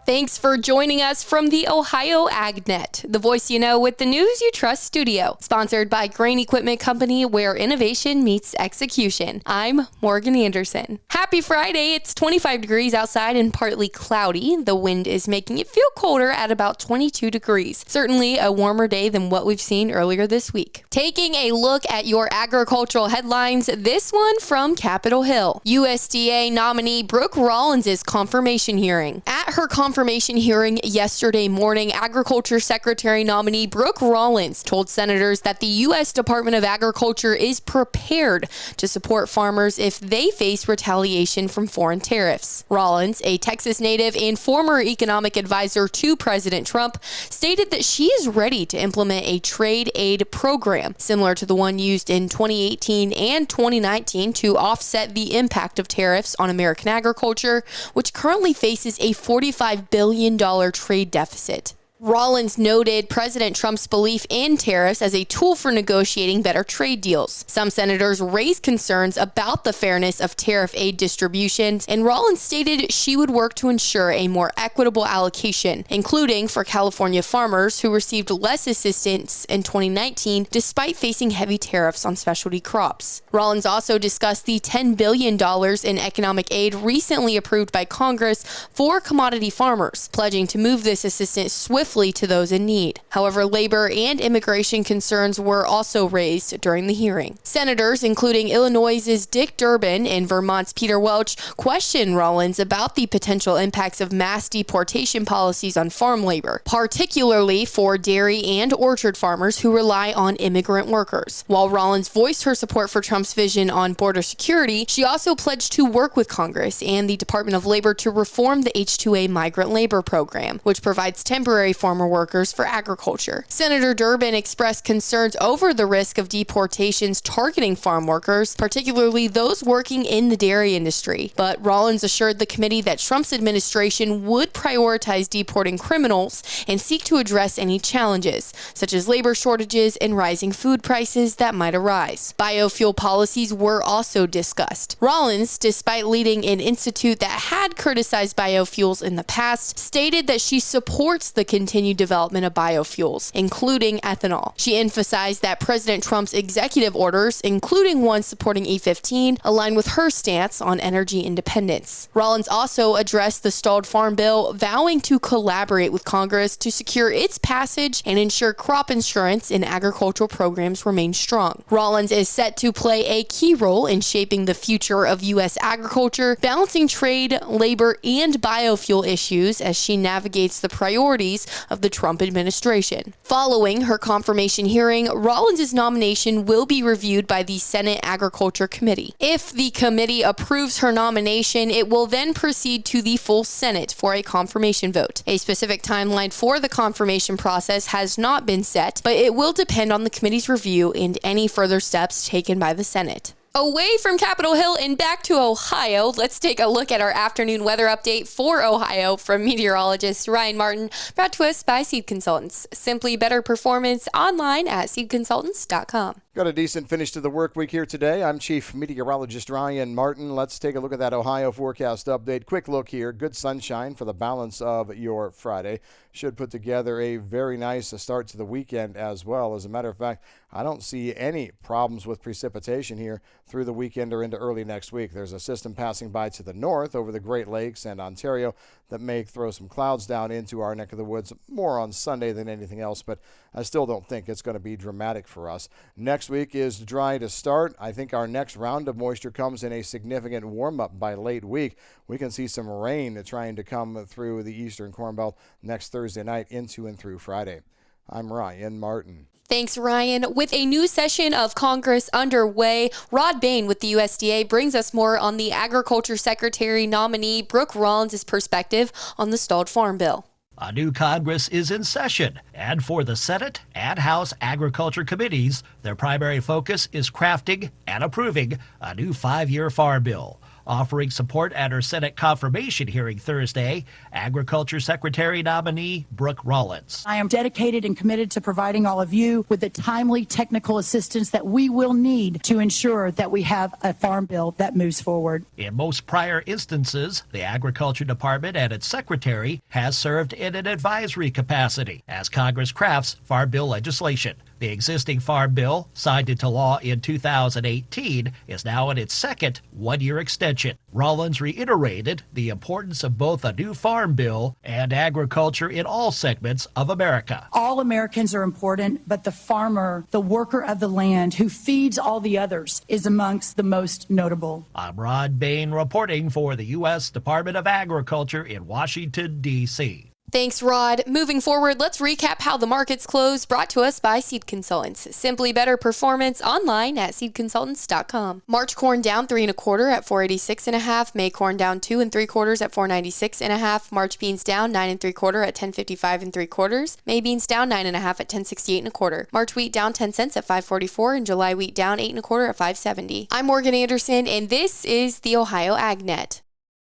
Thanks for joining us from the Ohio AgNet, the voice you know with the news you trust studio. Sponsored by Grain Equipment Company, where innovation meets execution. I'm Morgan Anderson. Happy Friday. It's 25 degrees outside and partly cloudy. The wind is making it feel colder at about 22 degrees. Certainly a warmer day than what we've seen earlier this week. Taking a look at your agricultural headlines, this one from Capitol Hill. USDA nominee Brooke Rollins' confirmation hearing. At her confirmation hearing yesterday morning, Agriculture Secretary nominee Brooke Rollins told senators that the U.S. Department of Agriculture is prepared to support farmers if they face retaliation from foreign tariffs. Rollins, a Texas native and former economic advisor to President Trump, stated that she is ready to implement a trade aid program similar to the one used in 2018 and 2019 to offset the impact of tariffs on American agriculture, which currently faces a $45 billion trade deficit. Rollins noted President Trump's belief in tariffs as a tool for negotiating better trade deals. Some senators raised concerns about the fairness of tariff aid distributions, and Rollins stated she would work to ensure a more equitable allocation, including for California farmers who received less assistance in 2019 despite facing heavy tariffs on specialty crops. Rollins also discussed the $10 billion in economic aid recently approved by Congress for commodity farmers, pledging to move this assistance swiftly to those in need. However, labor and immigration concerns were also raised during the hearing. Senators, including Illinois' Dick Durbin and Vermont's Peter Welch, questioned Rollins about the potential impacts of mass deportation policies on farm labor, particularly for dairy and orchard farmers who rely on immigrant workers. While Rollins voiced her support for Trump's vision on border security, she also pledged to work with Congress and the Department of Labor to reform the H-2A migrant labor program, which provides temporary farmer workers for agriculture. Senator Durbin expressed concerns over the risk of deportations targeting farm workers, particularly those working in the dairy industry. But Rollins assured the committee that Trump's administration would prioritize deporting criminals and seek to address any challenges, such as labor shortages and rising food prices that might arise. Biofuel policies were also discussed. Rollins, despite leading an institute that had criticized biofuels in the past, stated that she supports the continued development of biofuels, including ethanol. She emphasized that President Trump's executive orders, including one supporting E15, align with her stance on energy independence. Rollins also addressed the stalled farm bill, vowing to collaborate with Congress to secure its passage and ensure crop insurance in agricultural programs remain strong. Rollins is set to play a key role in shaping the future of U.S. agriculture, balancing trade, labor, and biofuel issues as she navigates the priorities of the Trump administration. Following her confirmation hearing, Rollins' nomination will be reviewed by the Senate Agriculture Committee. If the committee approves her nomination, it will then proceed to the full Senate for a confirmation vote. A specific timeline for the confirmation process has not been set, but it will depend on the committee's review and any further steps taken by the Senate. Away from Capitol Hill and back to Ohio, let's take a look at our afternoon weather update for Ohio from meteorologist Ryan Martin, brought to us by Seed Consultants. Simply better performance online at seedconsultants.com. Got a decent finish to the work week here today. I'm Chief Meteorologist Ryan Martin. Let's take a look at that Ohio forecast update. Quick look here. Good sunshine for the balance of your Friday. Should put together a very nice start to the weekend as well. As a matter of fact, I don't see any problems with precipitation here through the weekend or into early next week. There's a system passing by to the north over the Great Lakes and Ontario that may throw some clouds down into our neck of the woods more on Sunday than anything else, but I still don't think it's going to be dramatic for us. Next week is dry to start. I think our next round of moisture comes in a significant warm-up by late week. We can see some rain trying to come through the eastern Corn Belt next Thursday night into and through Friday. I'm Ryan Martin. Thanks, Ryan. With a new session of Congress underway, Rod Bain with the USDA brings us more on the Agriculture Secretary nominee Brooke Rollins' perspective on the stalled farm bill. A new Congress is in session, and for the Senate and House Agriculture Committees, their primary focus is crafting and approving a new 5-year farm bill. Offering support at her Senate confirmation hearing Thursday, Agriculture Secretary nominee Brooke Rollins. I am dedicated and committed to providing all of you with the timely technical assistance that we will need to ensure that we have a farm bill that moves forward. In most prior instances, the Agriculture Department and its secretary has served in an advisory capacity as Congress crafts farm bill legislation. The existing farm bill, signed into law in 2018, is now in its second one-year extension. Rollins reiterated the importance of both a new farm bill and agriculture in all segments of America. All Americans are important, but the farmer, the worker of the land who feeds all the others, is amongst the most notable. I'm Rod Bain reporting for the U.S. Department of Agriculture in Washington, D.C. Thanks, Rod. Moving forward, let's recap how the markets closed, brought to us by Seed Consultants. Simply better performance online at seedconsultants.com. March corn down 3 1/4 at 486.5. May corn down 2 3/4 at 496.5. March beans down 9 3/4 at 1055 3/4. May beans down 9 1/2 at 1068 1/4. March wheat down 10 cents at 544, and July wheat down 8 1/4 at 570. I'm Morgan Anderson, and this is the Ohio AgNet.